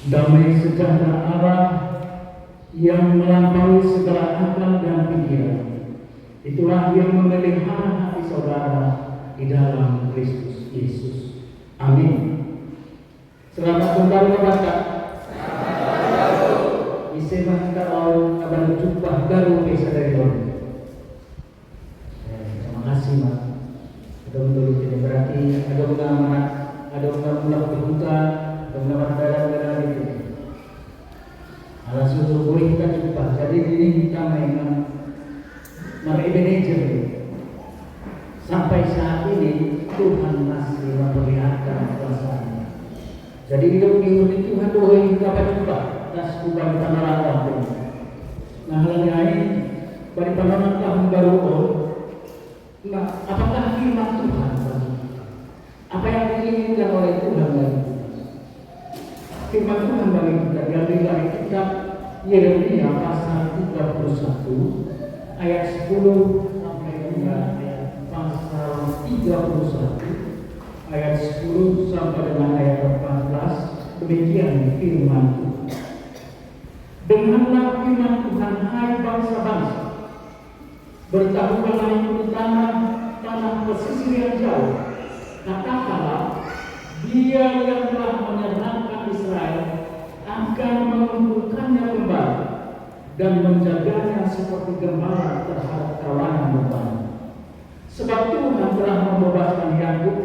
Damai sejahtera Allah yang melampaui segala akal dan pikiran, itulah yang memelihara hati saudara di dalam Kristus Yesus. Amin. Selamat kembali kepada Isema kalau kabar jumpa baru bisa dari Tuhan. Terima kasih, Pak. Betul-betul tidak berarti ada undang-undang, ada undang-undang berbuka, ada undang-undang daerah-daerah itu. Alas usul boleh kita jumpa. Jadi ini kita memang manajer. Sampai saat ini Tuhan masih memperlihatkan kuasa-Nya. Jadi hidup di Tuhan boleh kita jumpa. Das kubah tanah itu. Nah, halnya ini dari pandangan tahun baru. Nah, apakah firman Tuhan? Apa yang diinginkan oleh Tuhan bagi kita? Firman Tuhan bagi kita diambil dari kitab Yeremia pasal 31 ayat 10 sampai dengan ayat pasal 31 ayat 10 sampai dengan ayat 14. Demikian firman Tuhan. Dengarlah firman Tuhan, hai bangsa-bangsa, bertaruhlah di tanah pesisir yang jauh. Katakanlah, Dia yang telah menyerahkan Israel akan mengumpulkannya kembali dan menjaganya seperti gembala terhadap kawanan berbahaya. Sebab Tuhan telah membebaskan Yakub,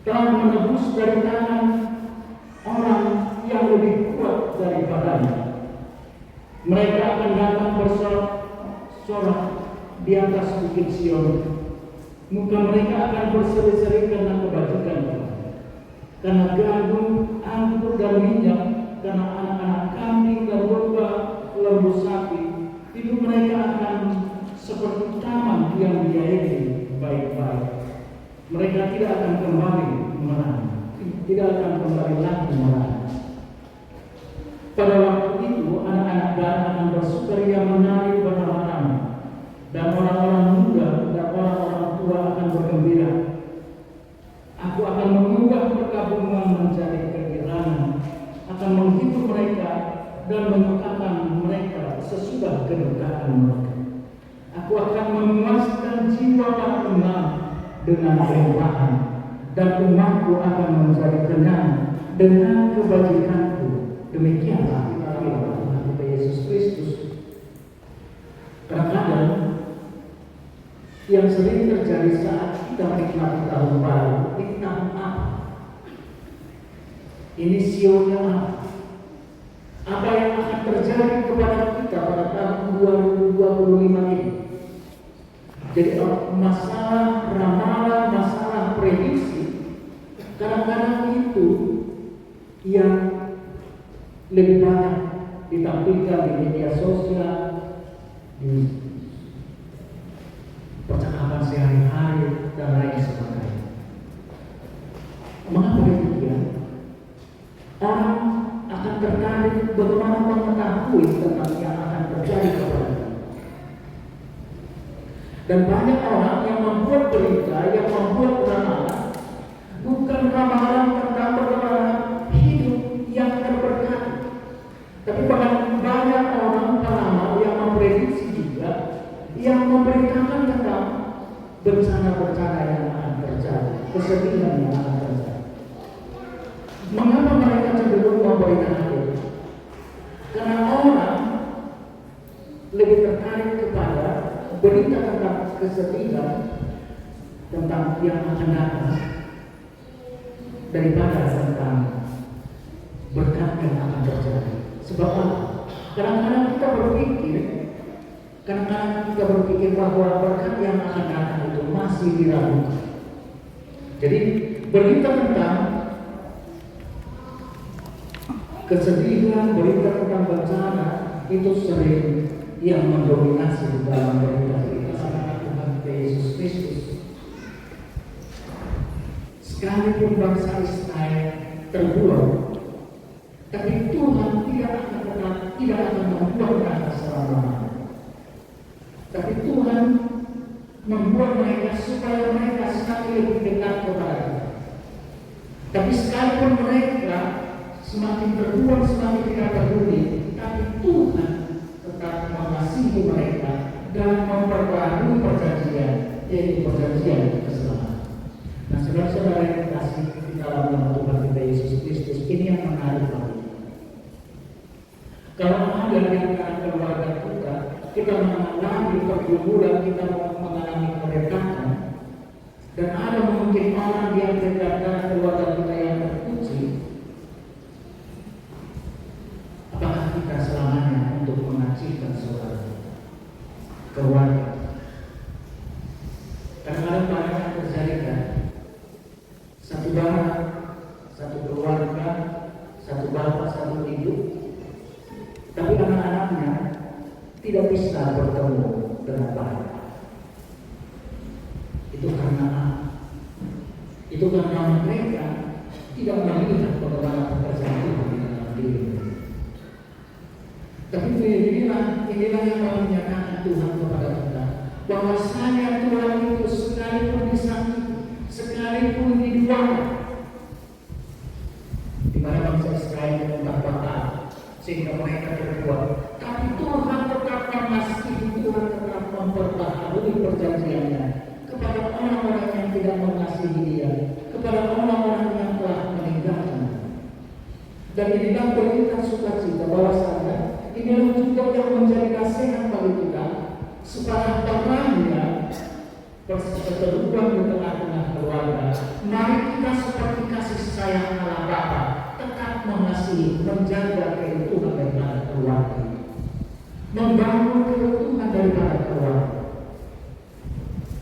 telah menebus dari tangan orang yang lebih kuat daripadanya. Mereka akan datang bersorak di atas bukit Sion. Muka mereka akan berseri-seri karena kebajikan, karena gandum, anggur dan minyak, karena anak-anak kambing dan domba, lembu sapi. Hidup mereka akan seperti taman yang diairi baik-baik. Mereka tidak akan kembali merana, tidak akan kembali lagi merana. Pada waktu itu anak-anak Dan akan bersukaria menari bersama-sama, dan orang-orang muda dan orang-orang tua akan bergembira. Aku akan mengubah perkabungan menjadi kegirangan, akan menghibur mereka dan menyukakan mereka sesudah kedukaan mereka. Aku akan memuaskan jiwa para imam dengan kelimpahan, dan umatku akan menjadi kenyang dengan kebajikanku. Demikianlah firman Tuhan kita Yesus Kristus. Kadang-kadang yang sering terjadi saat kita menikmati tahun baru, ini tahun apa? Ini sionya apa? Apa yang akan terjadi kepada kita pada tahun 2025 ini? Jadi masalah ramalan, masalah prediksi, kadang-kadang itu yang lebih banyak ditampilkan di media sosial, di percakapan sehari-hari dan lain sebagainya. Mengapa demikian? Orang akan tertarik bagaimana mengetahui tentang yang akan terjadi kepada kita. Dan banyak orang yang membuat berita, yang membuat ramalan, bukan ramalan tentang bagaimana hidup yang terberkati, tapi banyak orang peramal yang memprediksi juga, yang memberitakan tentang bencana-bencana yang akan terjadi, kesedihan yang akan terjadi. Mengapa mereka cenderung memberitakan itu? Karena orang lebih tertarik kepada berita tentang kesedihan, tentang yang akan datang, daripada tentang berkat yang akan terjadi. Sebab kadang-kadang kita berpikir bahwa berkat yang akan datang itu masih diragukan. Jadi berita tentang kesedihan, berita tentang bencana itu sering yang mendominasi di dalam berita-berita Tuhan Yesus Kristus. Sekalipun bangsa Israel terbuang, tapi Tuhan tidak akan membuat mereka selama-lamanya. Tapi Tuhan membuat mereka supaya mereka semakin lebih dekat kepada Dia. Tapi sekalipun mereka semakin berbuat semakin tidak peduli, tapi Tuhan tetap mengasihi mereka dan memperbarui perjanjian, yaitu perjanjian keselamatan. Nah, saudara-saudara yang dikasihi di dalam nama Tuhan kita Yesus Kristus, ini yang menarik bagi kita. Kalau ada di antara keluarga kita mengalami pergumulan, kita mengalami kerekatan, dan ada mungkin orang di antara keluarga kita yang terkunci, apakah kita selamanya untuk mengacirkan saudara keluarga? Kadang-kadang banyak yang terjadi kan, satu barang, satu keluarga, satu bapak, satu ibu, tapi anak-anaknya tidak bisa bertemu dengan baik. Itu karena mereka tidak melihat bagaimana pekerjaan Tuhan di dalam diri mereka. Tapi inilah yang menyatakan Tuhan kepada kita, bahwasanya Tuhan itu sekalipun disakiti, sekalipun diduakan, di mana bangsa Israel menyembah Baal sehingga mereka terbuat, tapi Tuhan tetap mengasihi, Tuhan tetap memperbaharui perjanjiannya kepada orang-orang yang tidak mengasihi Dia, kepada orang-orang yang telah meninggalkan. Dan inilah berita sukacita bahwasanya inilah juga yang menjadi nasihat bagi kita, supaya bagaimana perseteruan di tengah-tengah keluarga, mari kita seperti kasih sayang Allah Bapa tetap mengasihi, menjaga keutuhan daripada keluarga, membangun keutuhan daripada keluarga.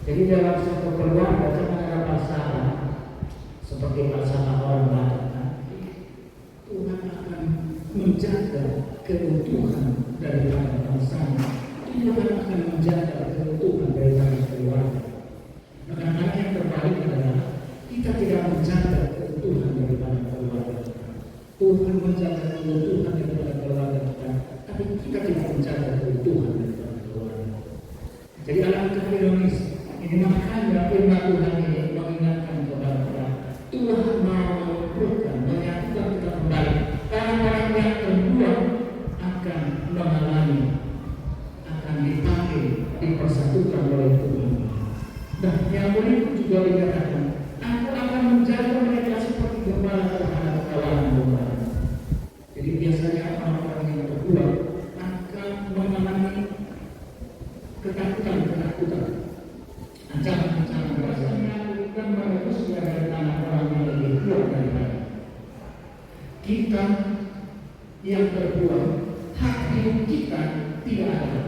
Jadi dalam satu keluarga jangan ada masalah seperti masalah orang lain. Tuhan akan menjaga keutuhan daripada bangsa-Nya. Tuhan akan menjaga keutuhan daripada keluarga. Kadang-kadang yang terbalik adalah kita tidak menjaga keutuhan daripada keluarga. Tuhan menjaga keutuhan daripada keluarga kita, tapi kita tidak menjaga keutuhan daripada keluarga. Jadi alangkah ironis. Ini makanya firman Tuhan ini mengingatkan kepada kita, Tuhan mau mengumpulkan, menyatukan kita kembali. Orang-orang yang terbuang akan mengalami, akan dipanggil, dipersatukan oleh Tuhan. Dan yang berikut juga dikatakan, Aku akan menjaga mereka seperti gembala terhadap kawanan domba. Jadi biasanya orang-orang yang terbuang akan mengalami ketakutan, ancaman-ancaman rasanya dan merebusnya dari tanah orang yang lebih kuat daripada kita yang terbuang. Hak hidup kita tidak ada.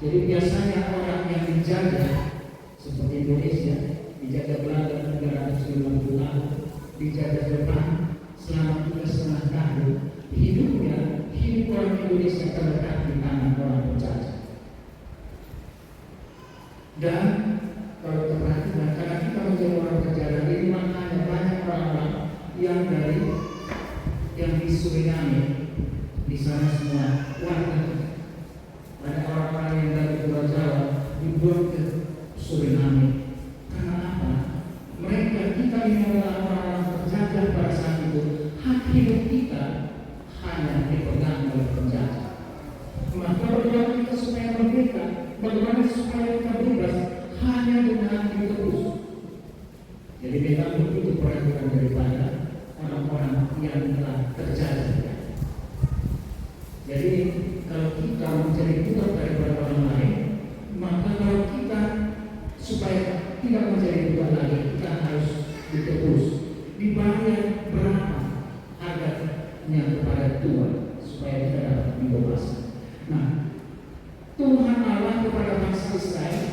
Jadi biasanya orang yang dijaga seperti Indonesia, dijaga Belanda 350 tahun, dijaga Jepang selama 3,5 tahun, hidup orang Indonesia terletak di tangan orang penjajah. Dan kalau terperhatikan, karena kita menjadi orang perjalanan, ini makanya banyak orang-orang yang di Suriname, di sana semua warga, ada orang-orang yang dari Pulau Jawa dibuang ke Suriname. Karena apa? Kita ini adalah orang-orang terjajah pada saat itu. Hak hidup kita hanya dipegang oleh penjajah. Maka bagaimana kita supaya merdeka? Bagaimana supaya kita bebas? Hanya dengan ditebus. Jadi memang begitu peraturan daripada orang-orang yang telah terjajah. Jadi kalau kita mencari bukan daripada orang lain, maka kalau kita supaya tidak menjadi bukan lagi, kita harus ditebus, dibayar berapa harganya kepada Tuhan supaya kita dapat dibebaskan. Nah, Tuhan Allah kepada bangsa Israel,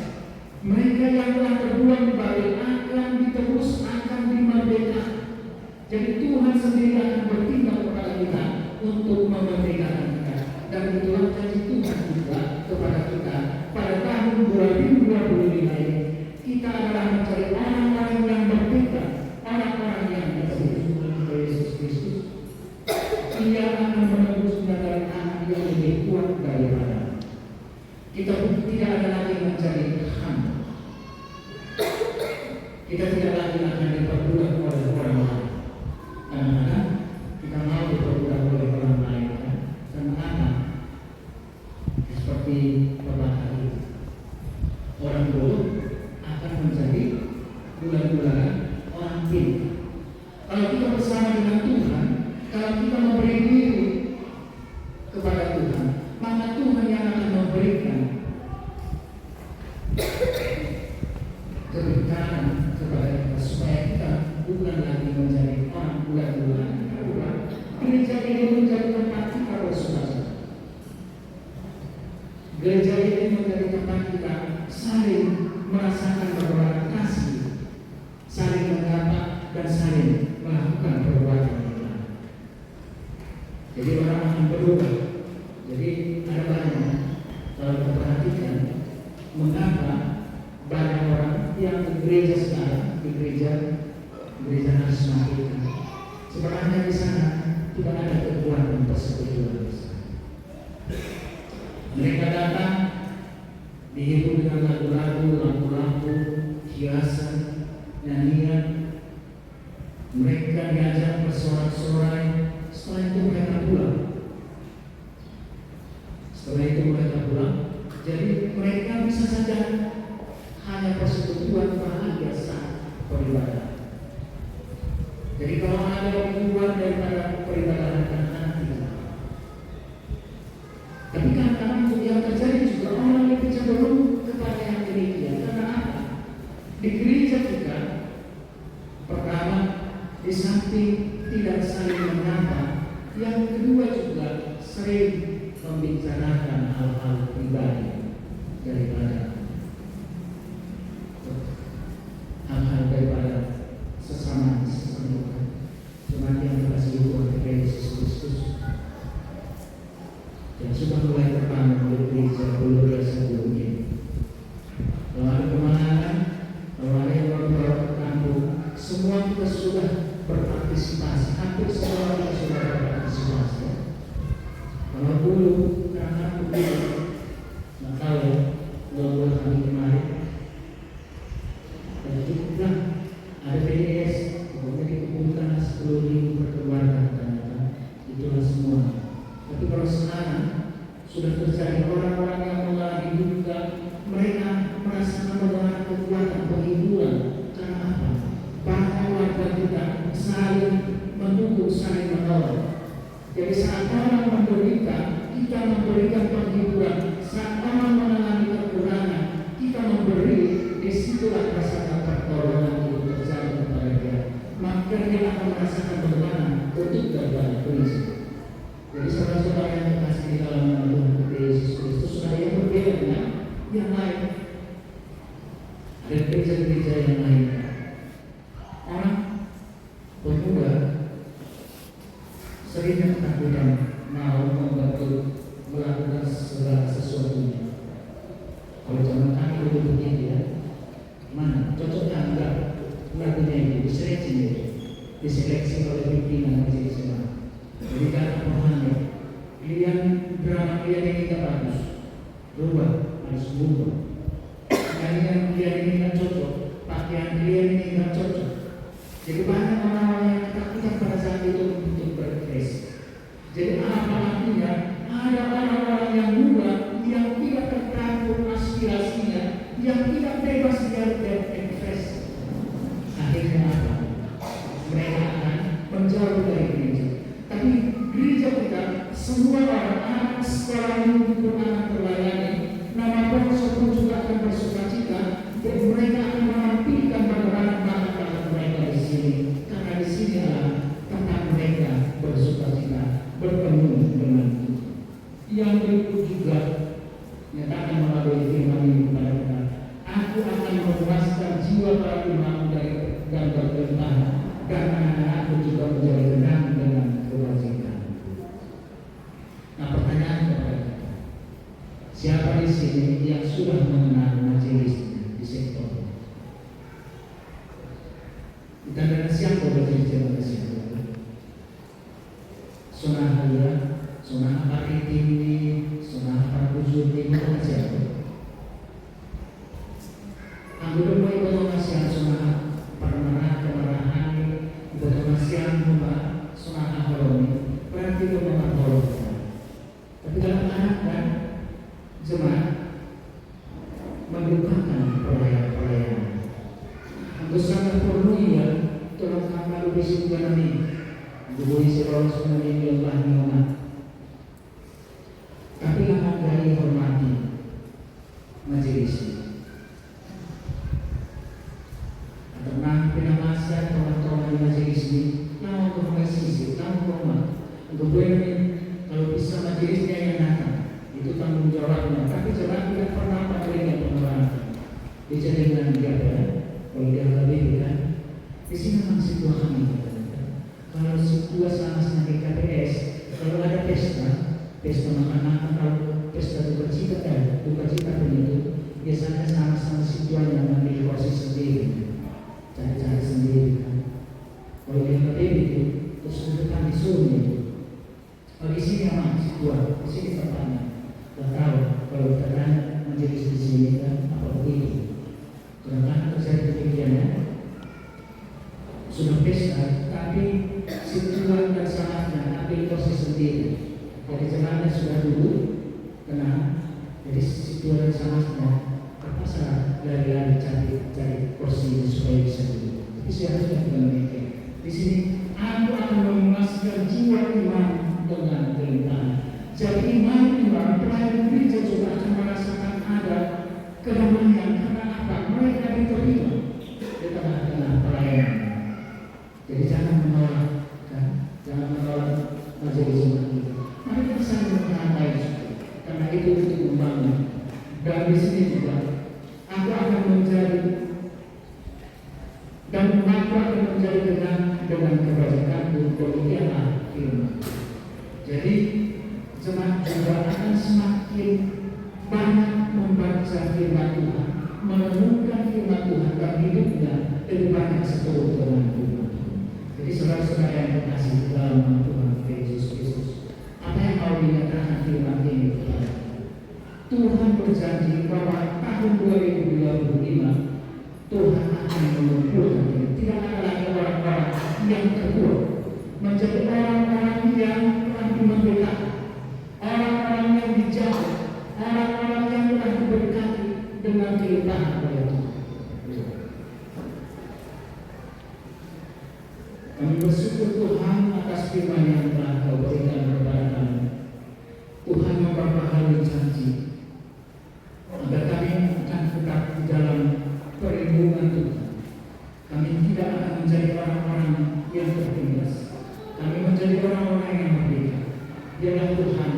mereka yang telah terbuang di Babel akan ditebus, akan dimerdekakan. Jadi Tuhan sendiri akan bertindak kepada kita untuk memerdekakan kita. Dan itulah janji Tuhan juga kepada kita pada tahun 2025 ini. Kita adalah mencari orang-orang yang merdeka, orang-orang yang bersekutu dengan Yesus Kristus. Dia akan menebusnya dari anak yang lebih kuat daripada. Kita tidak ada lagi mencari hamba. Kita tidak lagi akan diperbudak oleh orang lain. Kadang-kadang kita mau Kalau kita bersama dengan Tuhan, kalau kita memberi diri kepada Tuhan, maka Tuhan yang akan memberikan keberkahan kepada kita, supaya kita bukan lagi menjadi orang bulan-bulan. Gereja ini menjadi tempat kita bersuka-cita. Gereja ini menjadi tempat kita saling merasakan perbuatan kasih, saling menyapa dan saling melakukan perbuatan kita. Jadi orang akan berubah. Jadi ada banyak, kalau kita perhatikan, mengapa banyak orang yang di gereja sekarang, di gereja nasional kita, sebenarnya di sana tidak ada kekuatan persekutuan. Mereka datang dihibur dengan lagu-lagu, lampu-lampu, hiasan, nyanyian. Mereka diajak bersorak-sorai. Setelah itu mereka pulang. Jadi mereka bisa saja hanya persekutuan bahagia saat peribadahan. Jadi kalau ada yang keluar daripada peribadahan nanti, tapi kadang-kadang yang terjadi juga orang lebih cenderung kepada yang demikian. Karena apa? Di gereja kita, pertama, di samping tidak saling menyapa, yang kedua juga sering membicarakan hal-hal pribadi daripada sesama Tuhan yang dikasihi Tuhan Yesus Kristus, yang sudah mulai terbangun di gereja luar biasa dunia. Kalau ada kemenangan, kalau ada yang berdoa ke kampung, semua kita sudah berpartisipasi. Hampir semua kita sudah berpartisipasi. Kalau dulu karena aku nggak tahu, kalau hari kemarin dan juga ada PDS, pokoknya dikumpulkan 10.000 per keluarga, ternyata itulah semua. Tapi kalau sekarang sudah terjadi orang-orang yang mulai juga, mereka merasakan mendengar kekuatan penghiburan. Karena apa? Banyak warga kita saling mendukung, saling menolong. Jadi saat orang menderita, kita memberikan penghiburan. Saat orang mengalami kekurangan, kita memberi. Disitulah rasa pertolongan itu terjadi kepada dia. Maka dia akan merasakan bagaimana untuk berbalik prinsip. Jadi saudara-saudara yang dikasih di dalam nama Tuhan Yesus Kristus, sudah yang berbeda dengan yang lain. Ada gereja-gereja yang lain. Orang pemuda seringnya ketakutan mau membantu melakukan segala sesuatunya. Kalau zaman kami dulu begitu ya, mana cocoknya enggak lagunya itu diseleksi oleh pimpinan majelis jemaat. Jadi karena pemahaman pilihan drama pilihan ini tidak bagus, rubah, harus berubah. Nyanyian pilihan ini tidak cocok, pakaian pilihan ini tidak cocok. Jadi banyak orang-orang yang ketakutan pada saat itu untuk berkreasi. Jadi apa artinya? Ada orang-orang yang muda yang tidak tertampung aspirasinya, yang tidak bebas dia berekspresi. Akhirnya apa? Mereka akan menjauh dari gereja. Tapi gereja kita, semua orang-anak sekolah minggu pun akan terlayani. Nama bangsa pun juga akan bersukacita. Dan mereka akan menampilkan bakat-bakat mereka di sini. Karena di sini adalah tempat mereka bersukacita, bertemu dengan Tuhan. Yang berikut juga nyatakan melalui firman ini kepada kita, aku akan memuaskan jiwa para imam dari gambar bertahan, dan anak-anakku juga menjadi tenang dengan kewajiban. Nah, pertanyaan kepada kita, siapa di sini yang sudah mengenal majelisnya di sektor? Kita dengan siapa berbicara dengan siapa? Sonahalia, Sonaha Tinggi, Sonaha Kujur Tinggi, dengan siapa? Anggota ibadah masih Sonaha Parmana Kemarahan, ibadah masih Mbak Sonaha Holomi, berarti memang Holomi. Tapi dalam keadaan jemaat mendukakan perayaan-perayaan. Hampir sangat perlu ya, tolong kami suka nami, gubui sekolah suka nami Allah nyoman. Tapi akan dari hormati majelis ini. Karena pinamasan teman-teman majelis ini, namun kongresisi, namun koma, gubui nami kalau bisa majelisnya yang datang, itu tanggung jawabnya. Tapi jangan tidak pernah pakai pengeluaran. Bicara dengan dia, kalau dia lebih kan. Di sini memang sebuah kami. Kalau sebuah sama-sama di KPS, kalau ada pesta makanan atau pesta duka cita itu biasanya sama-sama sebuah yang mengambil porsi sendiri, cari-cari sendiri kan. Kalau yang lebih itu terus depan disuruh itu. Kalau di sini memang sebuah, di sini tempatnya. Tidak tahu kalau kita menjadi di sini kan apa begitu. Karena terjadi demikiannya. Sudah pesta, tapi situasi dan sangatnya ambil proses sendiri. Jadi jalannya sudah dulu kena, jadi situasi dan sangatnya terpaksa lari-lari cari porsi supaya bisa dulu. Tapi seharusnya tidak demikian. Di sini aku akan memuaskan jiwa iman dengan kelimpahan. Jadi iman pelayan gereja juga akan merasakan ada kedamaian karena apa? Mereka diterima di tengah-tengah pelayanan. Jadi jangan menolak, kan? Jangan menolak majelis umat itu. Mari kita saling menghargai, karena itu untuk membangun. Dan di sini juga, aku akan menjadi dan aku akan menjadi dengan kebajikanku. Demikianlah firman. Jadi jemaat juga akan semakin banyak membaca firman Tuhan, menemukan firman Tuhan dan hidupnya lebih banyak seturut dengan Tuhan. Jadi saudara-saudara yang terkasih dalam Tuhan Yesus Kristus, apa yang mau dinyatakan firman ini kepada Tuhan berjanji bahwa tahun 2025 Tuhan akan mengumpulkan ini. Tidak ada lagi orang-orang yang terburuk, menjadi orang-orang yang telah dimerdekakan, orang-orang yang dijauh, orang-orang yang telah diberkati dengan kelimpahan oleh Tuhan. Kami bersyukur Tuhan atas firman yang telah Kau berikan kepada kami. Tuhan memperbaharui janji agar kami akan tetap di dalam perlindungan Tuhan. Kami tidak akan menjadi orang-orang yang tertindas. Kami menjadi orang-orang yang merdeka. Biarlah Tuhan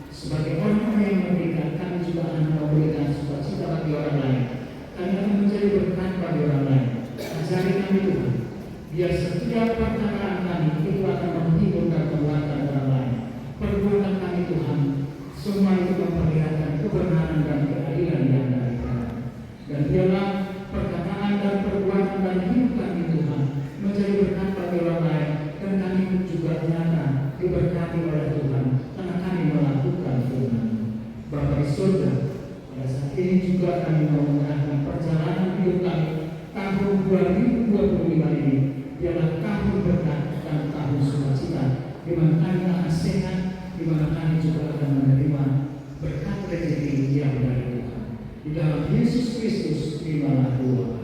sebagai orang-orang yang merdeka, kami juga akan memberikan sukacita bagi orang lain. Kami akan menjadi berkat bagi orang lain. Ajari kami Tuhan, biar setiap perkataan kami itu akan menghibur dan menguatkan orang lain. Perbuatan kami Tuhan, semua itu memperlihatkan kebenaran dan keadilan yang dari Tuhan. Dan biarlah perkataan dan perbuatan dan hidup kami Tuhan menjadi berkat bagi orang lain. Dan kami juga nyata diberkati oleh Tuhan karena kami melakukan firman. Bapa di surga, pada saat ini juga kami mau mengerahkan perjalanan hidup kami tahun 2025 ini. Biarlah tahun berkat dan tahun sukacita, di mana kami akan sehat, di mana kami juga akan menerima berkat rezeki yang dari Tuhan. Di dalam Yesus Kristus, terimalah doa.